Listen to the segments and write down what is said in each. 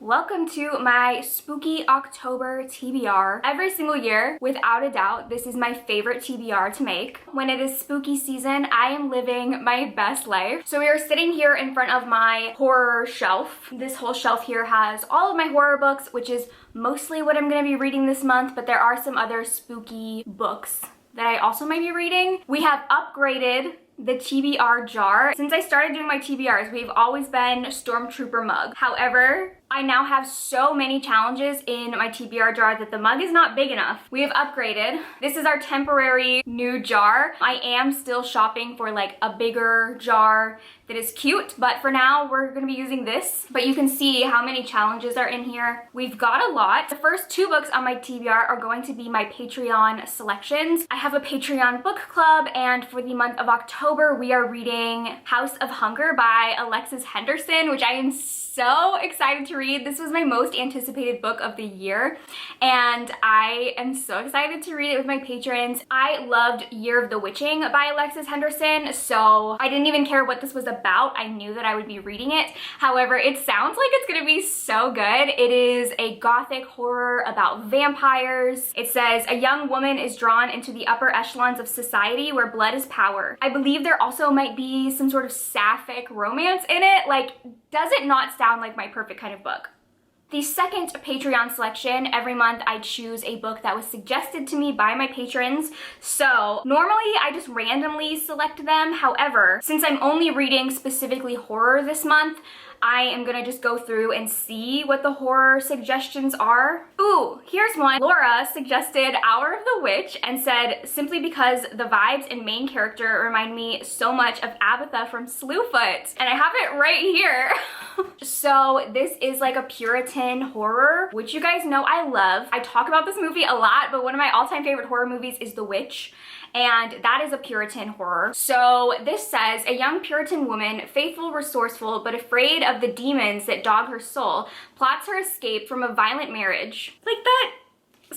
Welcome to my spooky October TBR. Every single year, without a doubt, this is my favorite TBR to make. When it is spooky season, I am living my best life. So we are sitting here in front of my horror shelf. This whole shelf here has all of my horror books, which is mostly what I'm gonna be reading this month, but there are some other spooky books that I also might be reading. We have upgraded the TBR jar. Since I started doing my TBRs, we've always been Stormtrooper mug. However, I now have so many challenges in my TBR jar that the mug is not big enough. We have upgraded. This is our temporary new jar. I am still shopping for like a bigger jar that is cute, but for now we're gonna be using this. But you can see how many challenges are in here. We've got a lot. The first two books on my TBR are going to be my Patreon selections. I have a Patreon book club, and for the month of October, we are reading House of Hunger by Alexis Henderson, which I am so excited to read. This was my most anticipated book of the year, and I am so excited to read it with my patrons. I loved Year of the Witching by Alexis Henderson, so I didn't even care what this was about. I knew that I would be reading it. However, it sounds like it's gonna be so good. It is a gothic horror about vampires. It says, a young woman is drawn into the upper echelons of society where blood is power. I believe there also might be some sort of sapphic romance in it. Like, does it not sound like my perfect kind of book? The second Patreon selection, every month I choose a book that was suggested to me by my patrons. So normally I just randomly select them. However, since I'm only reading specifically horror this month, I am gonna just go through and see what the horror suggestions are. Ooh, here's one. Laura suggested Hour of the Witch and said, simply because the vibes and main character remind me so much of Abatha from Slewfoot. And I have it right here. So this is like a Puritan horror, which you guys know I love. I talk about this movie a lot, but one of my all-time favorite horror movies is The Witch, and that is a Puritan horror. So this says, a young Puritan woman, faithful, resourceful, but afraid of the demons that dog her soul, plots her escape from a violent marriage. Like, that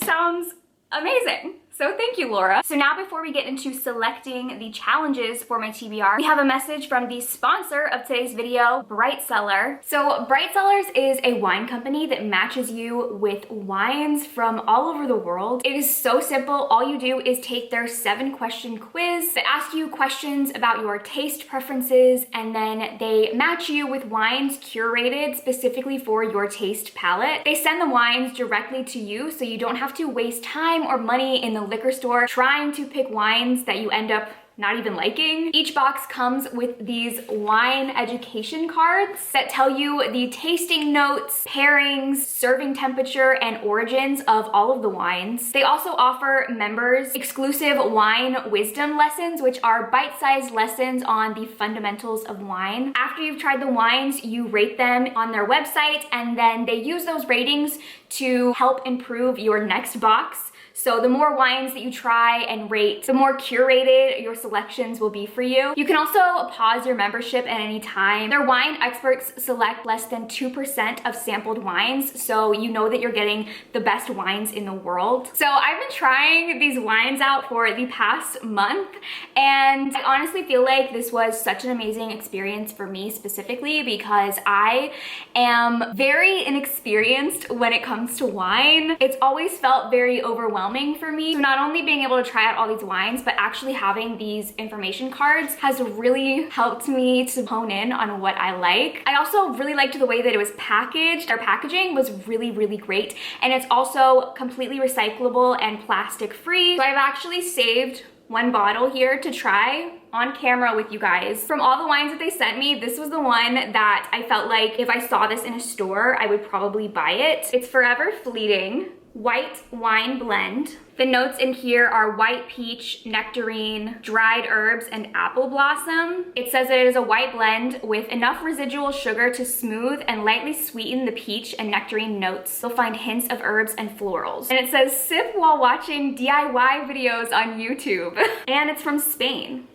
sounds amazing. So thank you, Laura. So now before we get into selecting the challenges for my TBR, we have a message from the sponsor of today's video, Cellar. So Cellars is a wine company that matches you with wines from all over the world. It is so simple. All you do is take their 7-question quiz that asks you questions about your taste preferences, and then they match you with wines curated specifically for your taste palette. They send the wines directly to you, so you don't have to waste time or money in the liquor store trying to pick wines that you end up not even liking. Each box comes with these wine education cards that tell you the tasting notes, pairings, serving temperature, and origins of all of the wines. They also offer members exclusive wine wisdom lessons, which are bite-sized lessons on the fundamentals of wine. After you've tried the wines, you rate them on their website, and then they use those ratings to help improve your next box. So the more wines that you try and rate, the more curated your selections will be for you. You can also pause your membership at any time. Their wine experts select less than 2% of sampled wines, so you know that you're getting the best wines in the world. So I've been trying these wines out for the past month, and I honestly feel like this was such an amazing experience for me specifically because I am very inexperienced when it comes to wine. It's always felt very overwhelming for me. So not only being able to try out all these wines, but actually having these information cards has really helped me to hone in on what I like. I also really liked the way that it was packaged. Their packaging was really, really great. And it's also completely recyclable and plastic free. So I've actually saved one bottle here to try on camera with you guys. From all the wines that they sent me, this was the one that I felt like if I saw this in a store, I would probably buy it. It's Forever Fleeting White Wine Blend. The notes in here are white peach, nectarine, dried herbs, and apple blossom. It says that it is a white blend with enough residual sugar to smooth and lightly sweeten the peach and nectarine notes. You'll find hints of herbs and florals. And it says sip while watching DIY videos on YouTube. And it's from Spain.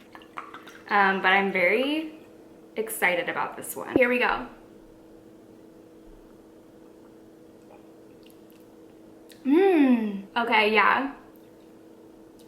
But I'm very excited about this one. Here we go. Okay, yeah.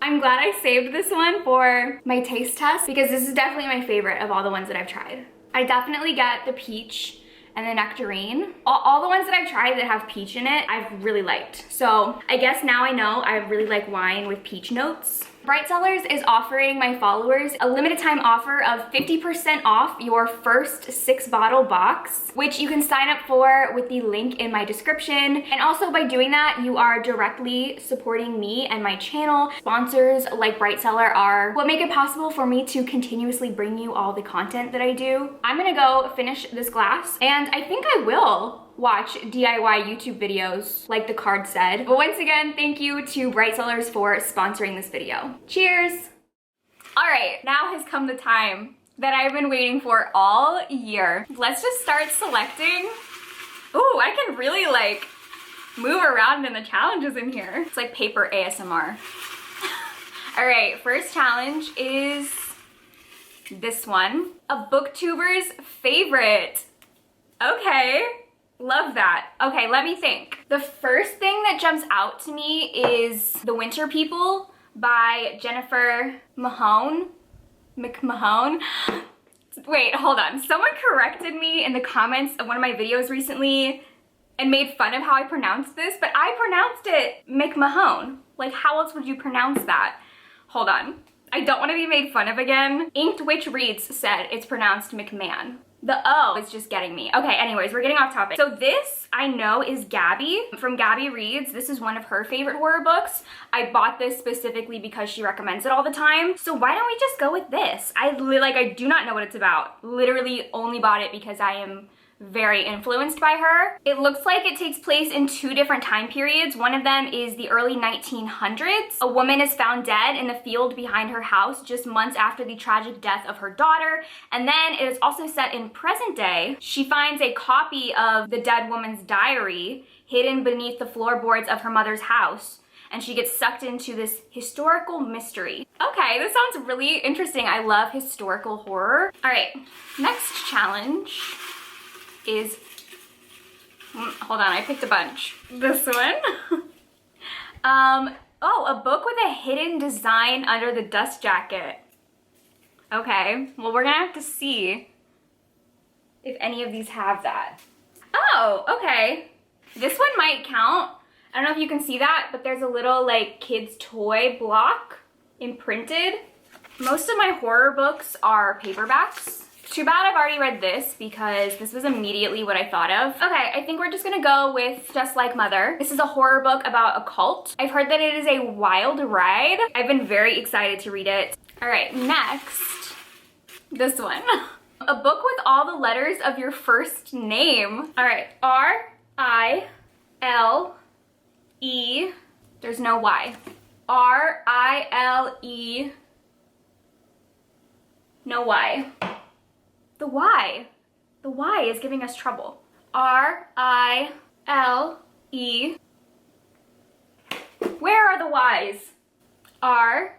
I'm glad I saved this one for my taste test because this is definitely my favorite of all the ones that I've tried. I definitely get the peach and the nectarine. All the ones that I've tried that have peach in it, I've really liked. So I guess now I know I really like wine with peach notes. Bright Cellars is offering my followers a limited time offer of 50% off your first 6-bottle box, which you can sign up for with the link in my description. And also by doing that, you are directly supporting me and my channel. Sponsors like Bright Cellar are what make it possible for me to continuously bring you all the content that I do. I'm gonna go finish this glass, and I think I will watch DIY YouTube videos like the card said. But once again, thank you to Bright Cellars for sponsoring this video. Cheers! All right, now has come the time that I've been waiting for all year. Let's just start selecting. Ooh, I can really like move around in the challenges in here. It's like paper ASMR. All right, first challenge is this one. A booktuber's favorite. Okay. Love that. Okay, let me think. The first thing that jumps out to me is The Winter People by Jennifer McMahon. Wait, hold on. Someone corrected me in the comments of one of my videos recently and made fun of how I pronounced this, but I pronounced it McMahon. Like, how else would you pronounce that? Hold on. I don't want to be made fun of again. Inked Witch Reads said it's pronounced McMahon. The O is just getting me. Okay, anyways, we're getting off topic. So this, I know, is Gabby from Gabby Reads. This is one of her favorite horror books. I bought this specifically because she recommends it all the time. So why don't we just go with this? I do not know what it's about. Literally only bought it because I am very influenced by her. It looks like it takes place in 2 different time periods. One of them is the early 1900s. A woman is found dead in the field behind her house just months after the tragic death of her daughter. And then it is also set in present day. She finds a copy of the dead woman's diary hidden beneath the floorboards of her mother's house, and she gets sucked into this historical mystery. Okay, this sounds really interesting. I love historical horror. All right, next challenge is, hold on, I picked a bunch. This one. Oh, a book with a hidden design under the dust jacket. Okay, well, we're gonna have to see if any of these have that. Oh, okay. This one might count. I don't know if you can see that, but there's a little like kid's toy block imprinted. Most of my horror books are paperbacks. Too bad I've already read this because this was immediately what I thought of. Okay, I think we're just gonna go with Just Like Mother. This is a horror book about a cult. I've heard that it is a wild ride. I've been very excited to read it. All right, next, this one. A book with all the letters of your first name. All right, R-I-L-E, there's no Y. R-I-L-E, no Y. The Y is giving us trouble. R-I-L-E. Where are the Y's? R-I-L-E-Y.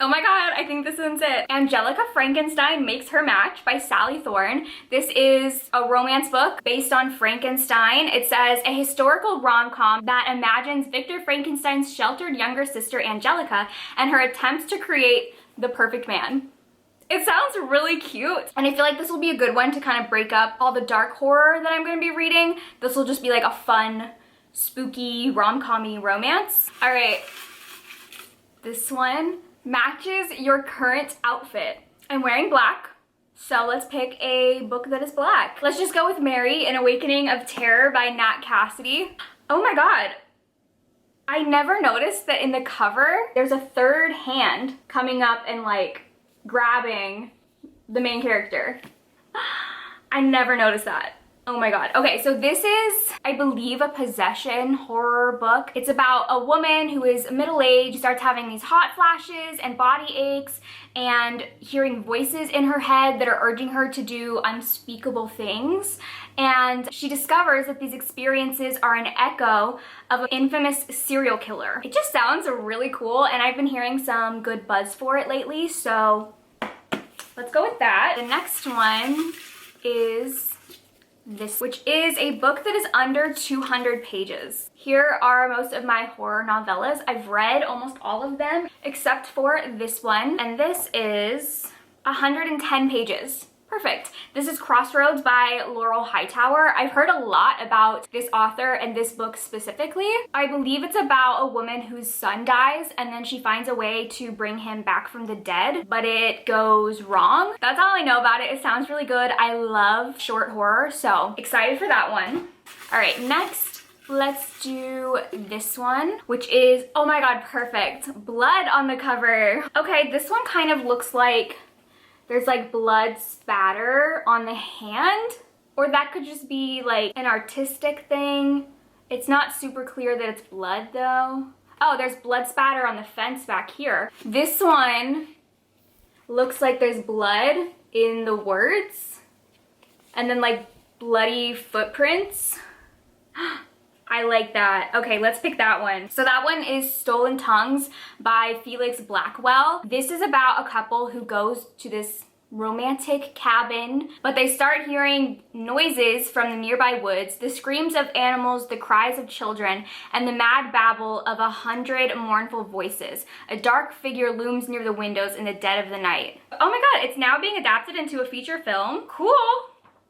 Oh my god, I think this one's it. Angelica Frankenstein Makes Her Match by Sally Thorne. This is a romance book based on Frankenstein. It says a historical rom-com that imagines Victor Frankenstein's sheltered younger sister Angelica and her attempts to create the perfect man. It sounds really cute, and I feel like this will be a good one to kind of break up all the dark horror that I'm going to be reading. This will just be like a fun, spooky, rom-com-y romance. All right, this one matches your current outfit. I'm wearing black, so let's pick a book that is black. Let's just go with Mary, An Awakening of Terror by Nat Cassidy. Oh my god. I never noticed that in the cover, there's a third hand coming up and like grabbing the main character. I never noticed that. Oh my god. Okay, so this is, I believe, a possession horror book. It's about a woman who is middle-aged, starts having these hot flashes and body aches and hearing voices in her head that are urging her to do unspeakable things. And she discovers that these experiences are an echo of an infamous serial killer. It just sounds really cool, and I've been hearing some good buzz for it lately, so let's go with that. The next one is this, which is a book that is under 200 pages. Here are most of my horror novellas. I've read almost all of them except for this one, and this is 110 pages. Perfect. This is Crossroads by Laurel Hightower. I've heard a lot about this author and this book specifically. I believe it's about a woman whose son dies and then she finds a way to bring him back from the dead, but it goes wrong. That's all I know about it. It sounds really good. I love short horror, so excited for that one. All right, next, let's do this one, which is, oh my God, perfect. Blood on the cover. Okay, this one kind of looks like there's like blood spatter on the hand, or that could just be like an artistic thing. It's not super clear that it's blood though. Oh, there's blood spatter on the fence back here. This one looks like there's blood in the words and then like bloody footprints. I like that. Okay, let's pick that one. So that one is Stolen Tongues by Felix Blackwell. This is about a couple who goes to this romantic cabin, but they start hearing noises from the nearby woods, the screams of animals, the cries of children, and the mad babble of 100 mournful voices. A dark figure looms near the windows in the dead of the night. Oh my God, it's now being adapted into a feature film. Cool.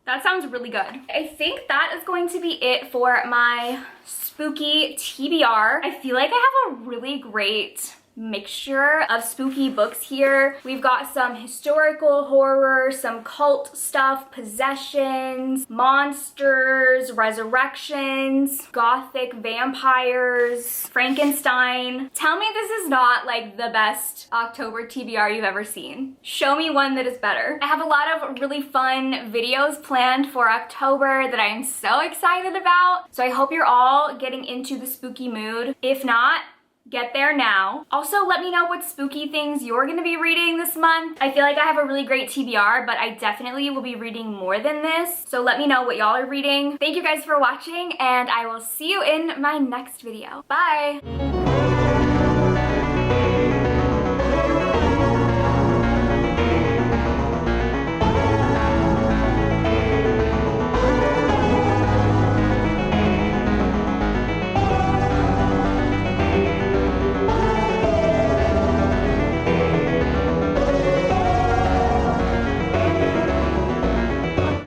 That sounds really good. I think that is going to be it for my spooky TBR. I feel like I have a really great mixture of spooky books here. We've got some historical horror, some cult stuff, possessions, monsters, resurrections, gothic vampires, Frankenstein. Tell me this is not like the best October TBR you've ever seen. Show me one that is better. I have a lot of really fun videos planned for October that I am so excited about. So I hope you're all getting into the spooky mood. If not, get there now. Also, let me know what spooky things you're gonna be reading this month. I feel like I have a really great TBR, but I definitely will be reading more than this. So let me know what y'all are reading. Thank you guys for watching, and I will see you in my next video. Bye!